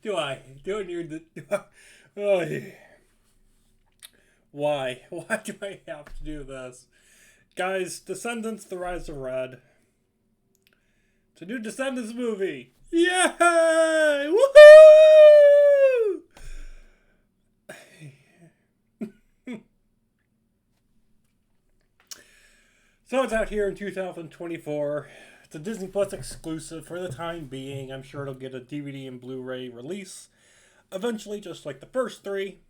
Do I? Do I need the? Oh, yeah. Why? Why do I have to do this, guys? Descendants: The Rise of Red. It's a new Descendants movie. Yay! Woohoo! So it's out here in 2024. It's a Disney Plus exclusive for the time being. I'm sure it'll get a DVD and Blu-ray release eventually, just like the first three.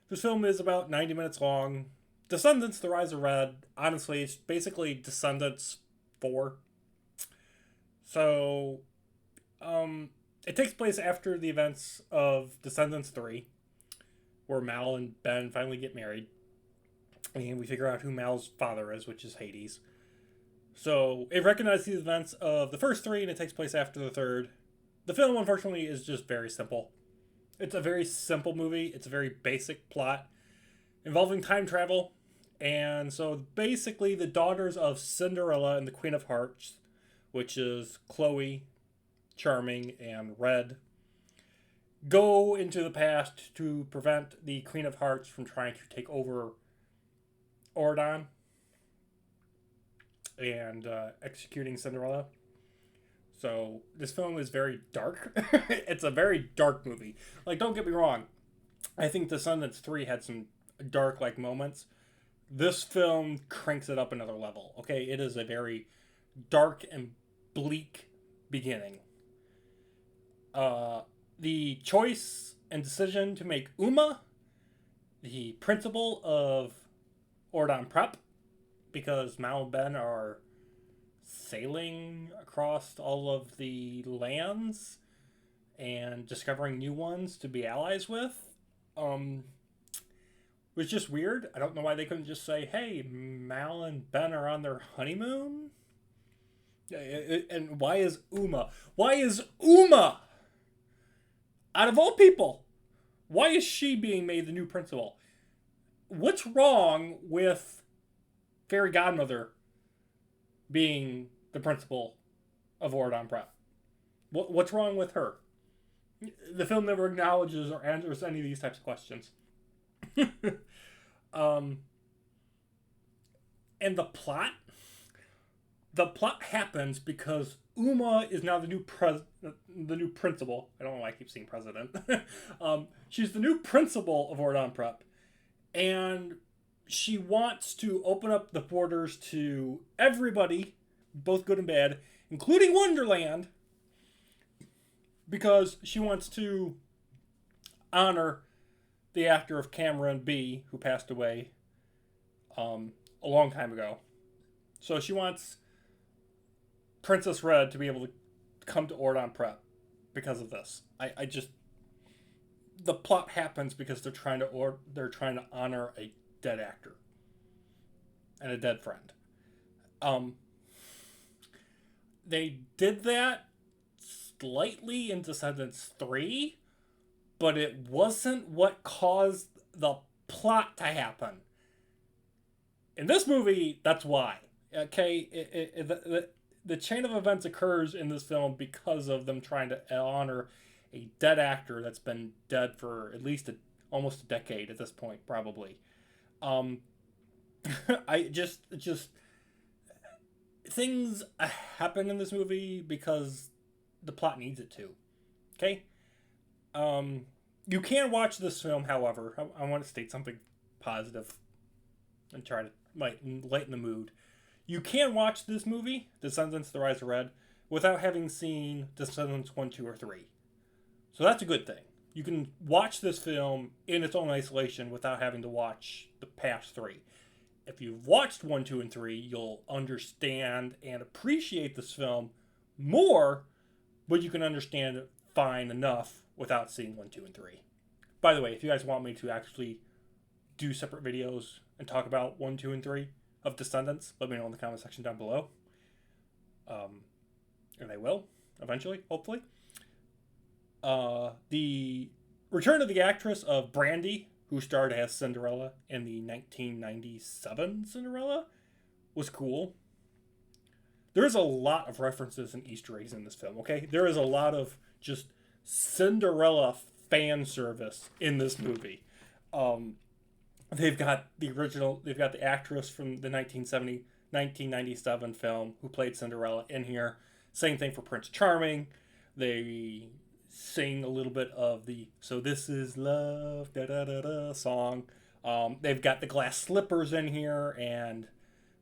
This film is about 90 minutes long. Descendants: The Rise of Red. Honestly, it's basically Descendants 4. So, it takes place after the events of Descendants 3, where Mal and Ben finally get married. And we figure out who Mal's father is, which is Hades. So, it recognizes the events of the first three, and it takes place after the third. The film, unfortunately, is just very simple. It's a very simple movie. It's a very basic plot involving time travel. And so, basically, the daughters of Cinderella and the Queen of Hearts, which is Chloe, Charming, and Red, go into the past to prevent the Queen of Hearts from trying to take over Ordon and executing Cinderella. So this film is very dark. It's a very dark movie. Like, don't get me wrong. I think Descendants 3 had some dark like moments. This film cranks it up another level. Okay, it is a very dark and bleak beginning. The choice and decision to make Uma the principal of Ordon Prep, because Mal and Ben are sailing across all of the lands and discovering new ones to be allies with, was just weird. I don't know why they couldn't just say, hey, Mal and Ben are on their honeymoon. And why is Uma? Why is Uma? Out of all people, why is she being made the new principal? What's wrong with Fairy Godmother being the principal of Ordon Prep? What's wrong with her? The film never acknowledges or answers any of these types of questions. And the plot? The plot happens because Uma is now the new principal. I don't know why I keep saying president. She's the new principal of Ordon Prep. And she wants to open up the borders to everybody, both good and bad, including Wonderland, because she wants to honor the actor of Cameron B, who passed away a long time ago. So she wants Princess Red to be able to come to Ordon Prep because of this. I just, the plot happens because they're trying to honor a dead actor and a dead friend. They did that slightly in Descendants 3, but it wasn't what caused the plot to happen. In this movie, that's why. Okay, the chain of events occurs in this film because of them trying to honor a dead actor that's been dead for at least almost a decade at this point, probably. I just things happen in this movie because the plot needs it to. Okay? You can watch this film, however. I want to state something positive and try to lighten the mood. You can watch this movie, Descendants: The Rise of Red, without having seen Descendants 1, 2, or 3. So that's a good thing. You can watch this film in its own isolation without having to watch the past three. If you've watched 1, 2, and 3, you'll understand and appreciate this film more, but you can understand it fine enough without seeing 1, 2, and 3. By the way, if you guys want me to actually do separate videos and talk about 1, 2, and 3 of Descendants, let me know in the comment section down below. And I will, eventually, hopefully. The return of the actress of Brandy, who starred as Cinderella in the 1997 Cinderella, was cool. There is a lot of references and Easter eggs in this film, okay? There is a lot of just Cinderella fan service in this movie. Um, they've got the actress from the 1997 film who played Cinderella in here. Same thing for Prince Charming. They sing a little bit of the "So This Is Love" da da da da song. They've got the glass slippers in here, and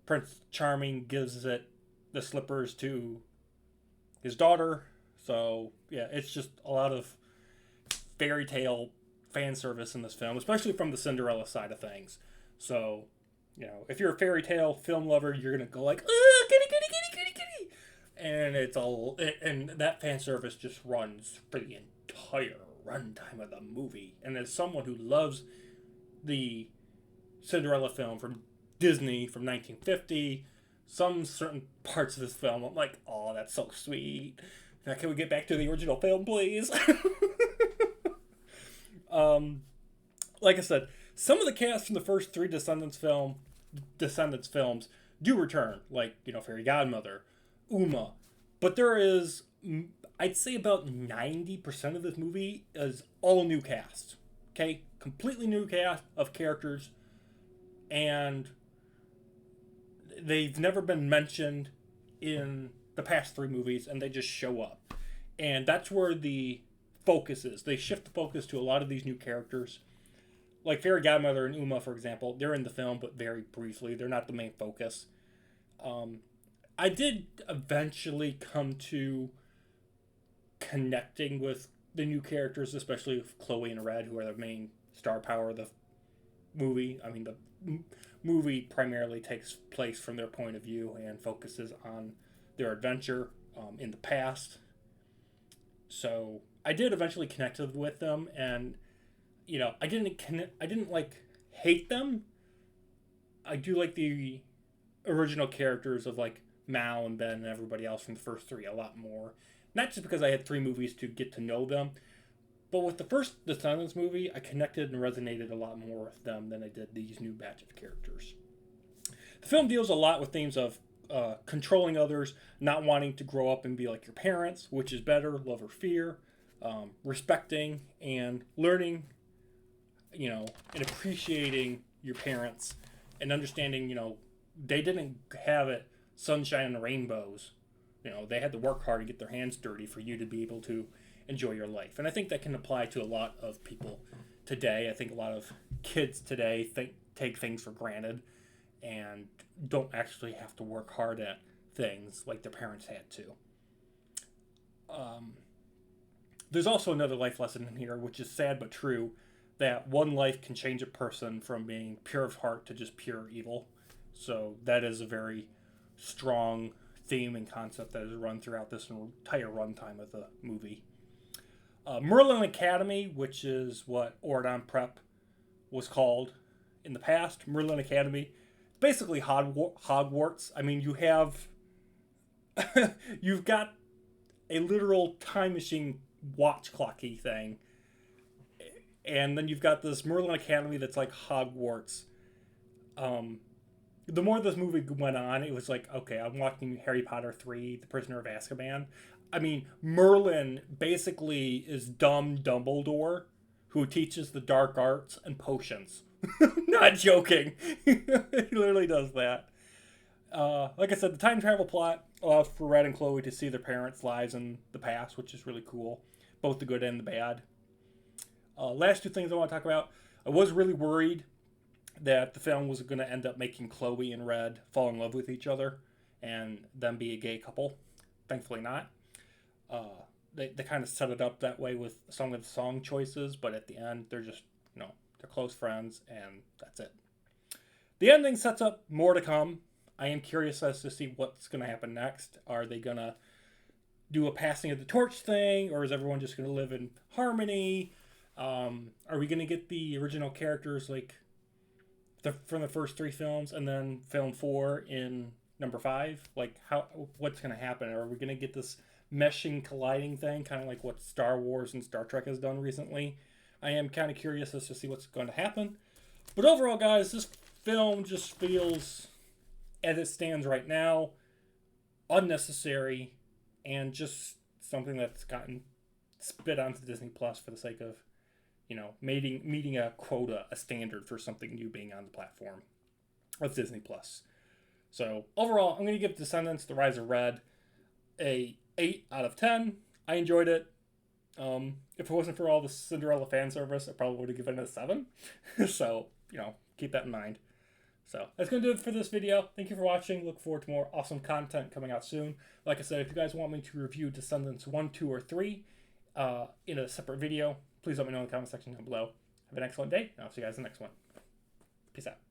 Prince Charming gives the slippers to his daughter. So yeah, it's just a lot of fairy tale fan service in this film, especially from the Cinderella side of things. So, if you're a fairy tale film lover, you're gonna go like, "Oh, kitty, kitty, kitty, kitty, kitty," and and that fan service just runs for the entire runtime of the movie. And as someone who loves the Cinderella film from Disney from 1950, some certain parts of this film, I'm like, oh, that's so sweet. Now, can we get back to the original film, please? Like I said, some of the cast from the first three Descendants films do return, like, Fairy Godmother, Uma. But there is, I'd say about 90% of this movie is all new cast. Okay? Completely new cast of characters. And they've never been mentioned in the past three movies, and they just show up. And that's where the focus is. They shift the focus to a lot of these new characters. Like Fairy Godmother and Uma, for example, they're in the film, but very briefly. They're not the main focus. I did eventually come to connecting with the new characters, especially with Chloe and Red, who are the main star power of the movie. I mean, the movie primarily takes place from their point of view and focuses on their adventure in the past. So I did eventually connect with them, and I didn't like hate them. I do like the original characters of like Mal and Ben and everybody else from the first three a lot more. Not just because I had three movies to get to know them, but with the first Descendants movie, I connected and resonated a lot more with them than I did these new batch of characters. The film deals a lot with themes of controlling others, not wanting to grow up and be like your parents, which is better, love or fear, respecting and learning, and appreciating your parents and understanding, they didn't have it sunshine and rainbows. They had to work hard to get their hands dirty for you to be able to enjoy your life. And I think that can apply to a lot of people today. I think a lot of kids today take things for granted and don't actually have to work hard at things like their parents had to. There's also another life lesson in here, which is sad but true, that one life can change a person from being pure of heart to just pure evil. So that is a very strong theme and concept that is run throughout this entire runtime of the movie. Merlin Academy, which is what Ordon Prep was called in the past. Merlin Academy, basically Hogwarts. I mean, you've got a literal time machine watch clocky thing, and then you've got this Merlin Academy that's like Hogwarts. The more this movie went on, it was like, okay, I'm watching Harry Potter 3, The Prisoner of Azkaban. I mean, Merlin basically is dumb Dumbledore who teaches the dark arts and potions. Not joking. He literally does that. Like I said, the time travel plot allows for Red and Chloe to see their parents' lives in the past, which is really cool. Both the good and the bad. Last two things I want to talk about. I was really worried that the film was going to end up making Chloe and Red fall in love with each other and them be a gay couple. Thankfully not. They kind of set it up that way with some of the song choices, but at the end, they're just, they're close friends, and that's it. The ending sets up more to come. I am curious as to see what's going to happen next. Are they going to do a passing of the torch thing, or is everyone just going to live in harmony? Are we going to get the original characters like from the first three films and then film 4 in number 5? Like, what's going to happen? Are we going to get this meshing, colliding thing, kind of like what Star Wars and Star Trek has done recently? I am kind of curious as to see what's going to happen. But overall, guys, this film just feels, as it stands right now, unnecessary and just something that's gotten spit onto Disney Plus for the sake of, meeting a quota, a standard for something new being on the platform of Disney Plus. So overall, I'm going to give Descendants: The Rise of Red a 8 out of 10. I enjoyed it. If it wasn't for all the Cinderella fan service, I probably would have given it a 7. So, keep that in mind. So that's going to do it for this video. Thank you for watching. Look forward to more awesome content coming out soon. Like I said, if you guys want me to review Descendants 1, 2, or 3 in a separate video, please let me know in the comment section down below. Have an excellent day, and I'll see you guys in the next one. Peace out.